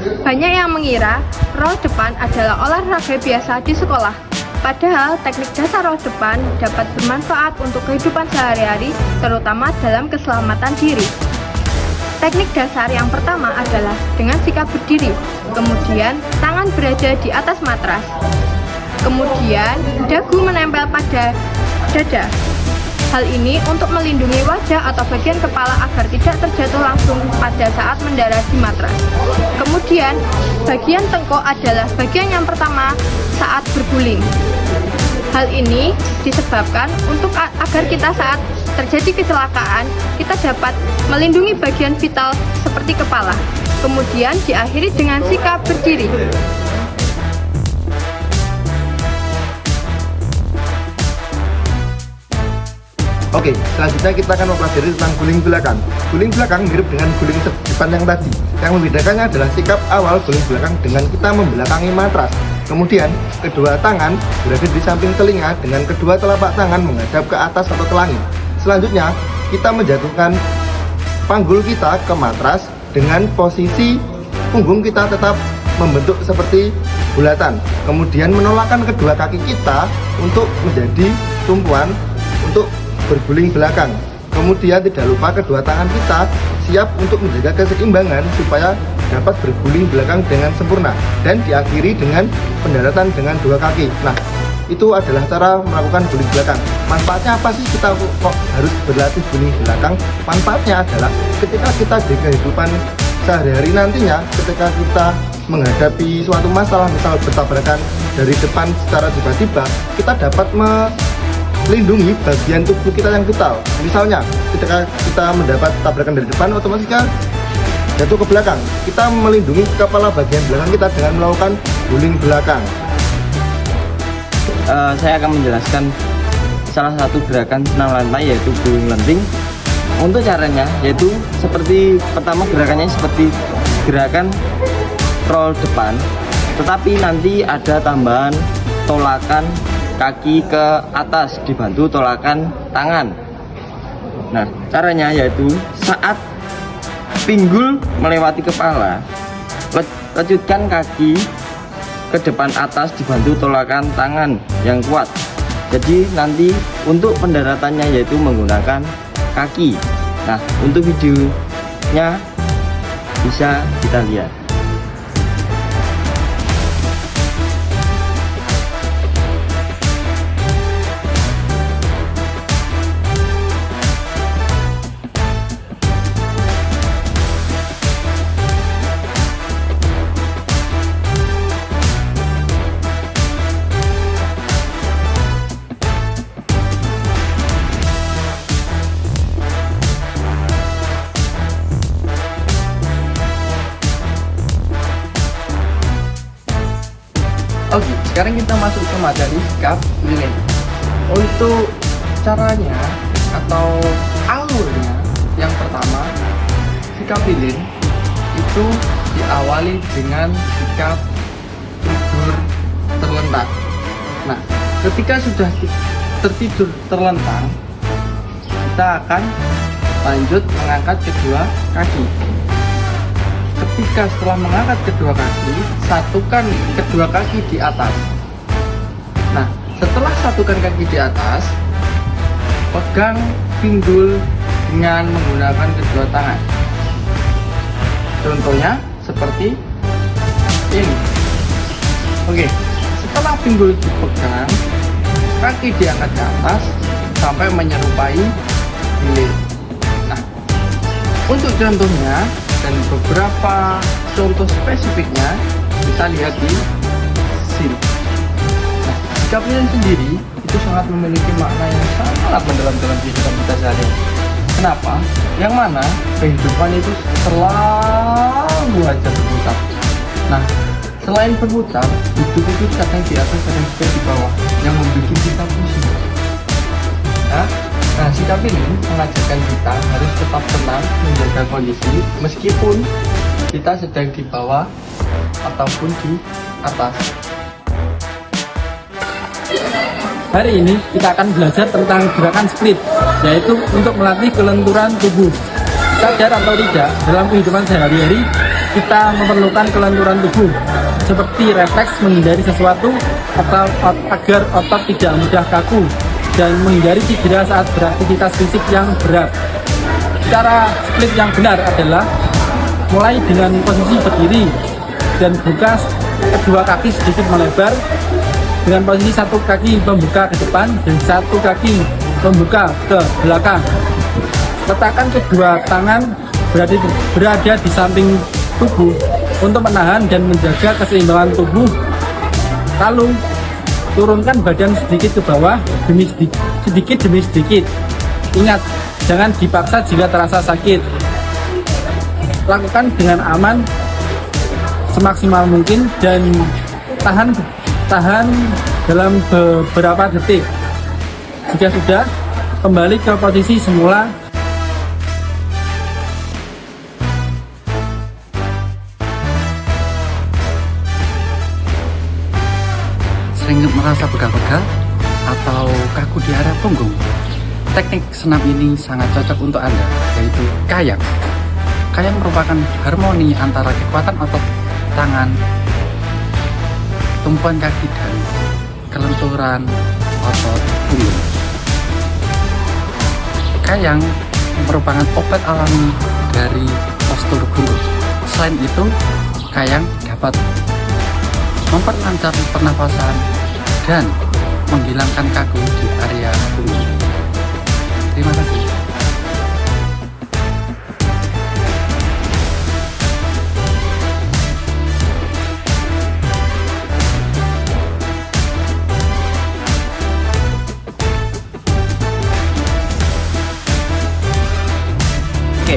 Banyak yang mengira roll depan adalah olahraga biasa di sekolah. Padahal teknik dasar roll depan dapat bermanfaat untuk kehidupan sehari-hari, terutama dalam keselamatan diri. Teknik dasar yang pertama adalah dengan sikap berdiri, kemudian tangan berada di atas matras, kemudian dagu menempel pada dada. Hal ini untuk melindungi wajah atau bagian kepala agar tidak terjatuh langsung pada saat mendarat di matras. Kemudian, bagian tengkuk adalah bagian yang pertama saat berguling. Hal ini disebabkan agar kita saat terjadi kecelakaan, kita dapat melindungi bagian vital seperti kepala. Kemudian diakhiri dengan sikap berdiri. Oke, selanjutnya kita akan mempelajari tentang guling belakang. Guling belakang mirip dengan guling depan yang tadi. Yang membedakannya adalah sikap awal guling belakang dengan kita membelakangi matras. Kemudian, kedua tangan berada di samping telinga dengan kedua telapak tangan menghadap ke atas atau ke langit. Selanjutnya, kita menjatuhkan panggul kita ke matras dengan posisi punggung kita tetap membentuk seperti bulatan. Kemudian menolakkan kedua kaki kita untuk menjadi tumpuan untuk berguling belakang. Kemudian tidak lupa kedua tangan kita siap untuk menjaga keseimbangan supaya dapat berguling belakang dengan sempurna dan diakhiri dengan pendaratan dengan dua kaki. Nah, itu adalah cara melakukan guling belakang. Manfaatnya apa sih kita kok harus berlatih guling belakang? Manfaatnya adalah ketika kita di kehidupan sehari-hari nantinya, ketika kita menghadapi suatu masalah, misal bertabrakan dari depan secara tiba-tiba, kita dapat melindungi bagian tubuh kita yang vital. Misalnya, ketika kita mendapat tabrakan dari depan, otomatis kita jatuh ke belakang. Kita melindungi kepala bagian belakang kita dengan melakukan guling belakang. Saya akan menjelaskan salah satu gerakan senam lantai, yaitu guling lenting. Untuk caranya yaitu seperti pertama, gerakannya seperti gerakan roll depan, tetapi nanti ada tambahan tolakan kaki ke atas dibantu tolakan tangan. Nah, caranya yaitu saat pinggul melewati kepala, lecutkan kaki ke depan atas dibantu tolakan tangan yang kuat. Jadi nanti untuk pendaratannya yaitu menggunakan kaki. Nah, untuk videonya bisa kita lihat. Oke, sekarang kita masuk ke materi sikap lilin. Untuk caranya atau alurnya, yang pertama, sikap lilin itu diawali dengan sikap tidur terlentang. Nah, ketika sudah tertidur terlentang, kita akan lanjut mengangkat kedua kaki. Ketika setelah mengangkat kedua kaki, satukan kedua kaki di atas. Nah, setelah satukan kaki di atas, pegang pinggul dengan menggunakan kedua tangan. Contohnya seperti ini. Oke, setelah pinggul dipegang, kaki diangkat ke atas sampai menyerupai lilin. Nah, untuk contohnya dan beberapa contoh spesifiknya kita lihat di sini. Nah, sikap lilin sendiri itu sangat memiliki makna yang sangat mendalam dalam kehidupan kita sehari-hari. Kenapa? Yang mana kehidupan itu selalu aja berputar. Nah, selain berputar, hidup itu kadang di atas, kadang juga di bawah, yang membuat kita pusing. Nah, sikap ini mengajarkan kita harus tetap tenang, menjaga kondisi meskipun kita sedang di bawah ataupun di atas. Hari ini kita akan belajar tentang gerakan split, yaitu untuk melatih kelenturan tubuh. Sadar atau tidak, dalam kehidupan sehari-hari kita memerlukan kelenturan tubuh seperti refleks menghindari sesuatu atau agar otot tidak mudah kaku dan menghindari cedera saat beraktivitas fisik yang berat. Cara split yang benar adalah mulai dengan posisi berdiri dan buka kedua kaki sedikit melebar dengan posisi satu kaki membuka ke depan dan satu kaki membuka ke belakang. Letakkan kedua tangan berada di samping tubuh untuk menahan dan menjaga keseimbangan tubuh. Lalu turunkan badan sedikit ke bawah sedikit demi sedikit. Ingat, jangan dipaksa jika terasa sakit. Lakukan dengan aman semaksimal mungkin dan tahan dalam beberapa detik. Jika sudah, kembali ke posisi semula. Sering merasa pegal-pegal atau kaku di area punggung? Teknik senam ini sangat cocok untuk Anda, yaitu kayang. Kayang merupakan harmoni antara kekuatan otot tangan, tumpuan kaki, dan kelenturan otot punggung. Kayang merupakan obat alami dari postur punggung. Selain itu, kayang dapat memperlancar pernafasan dan menghilangkan kaku di area punggung. Terima kasih. Oke,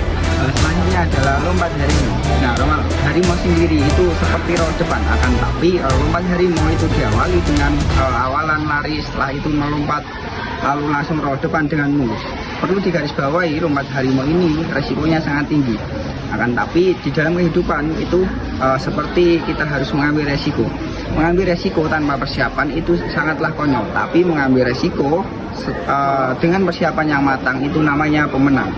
selanjutnya adalah lompat harimau. Nah, lompat harimau sendiri itu seperti roll depan, akan tapi lompat harimau itu diawali dengan awalan lari, setelah itu melompat, lalu langsung roll depan dengan mulus. Perlu digarisbawahi, lompat harimau ini resikonya sangat tinggi. Akan tapi di dalam kehidupan itu seperti kita harus mengambil resiko. Mengambil resiko tanpa persiapan itu sangatlah konyol, tapi mengambil resiko dengan persiapan yang matang itu namanya pemenang.